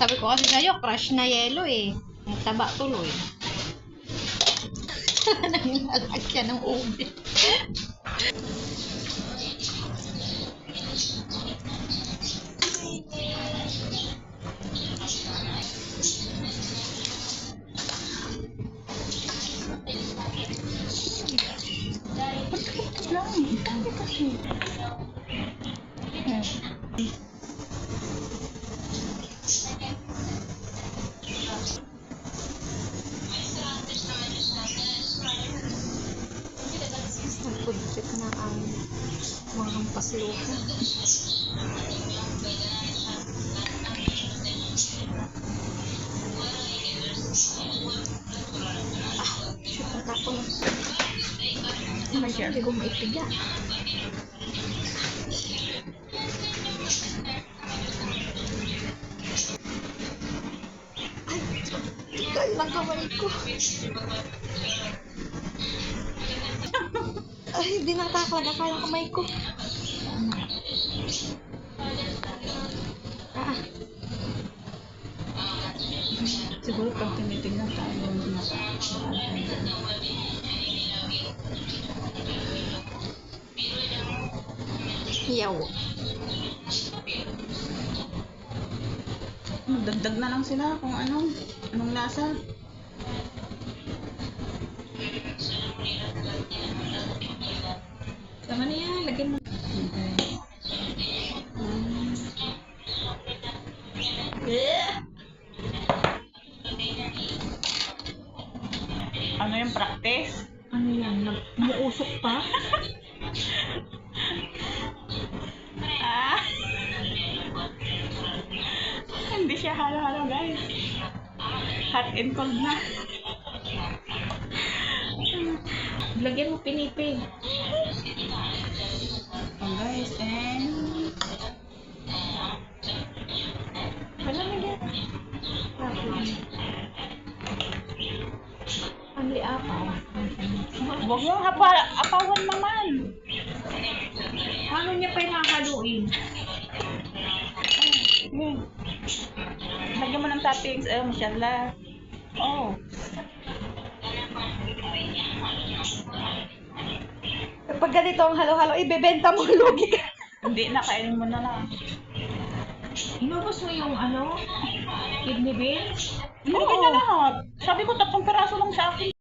Sabi ko kasi sa'yo, crush na yelo eh. Ang taba tuloy. Nangilalagyan ng ube. Nagpudjit na ang mga hampasluhan. Shoot na tapon. Hindi ko maipiga. Ay, lang kamay ko. Ay, hindi natakot. Akala kamay ko. Siguro pag tinitignan tayo Yaw. dagdag na lang sila kung anong lasa. Tama na yan, lagyan mo. Ano yung practice? Ano yan? Umuusok pa? Hindi siya halo-halo guys. Hot and cold na. Lagyan mo pinipig. Oh guys, and Wala na yan. Only apaw. huwag mo apawan naman. Paano niya pa yung hahaluin? Lagyan mo ng toppings. Mashallah. Oh. Pag ganito ang halo-halo, ibebenta mo, lugi ka. Hindi na, kainin mo na lang. Inubos mo yung kidney beans? Hindi na lahat. Sabi ko 3 piraso lang sa akin.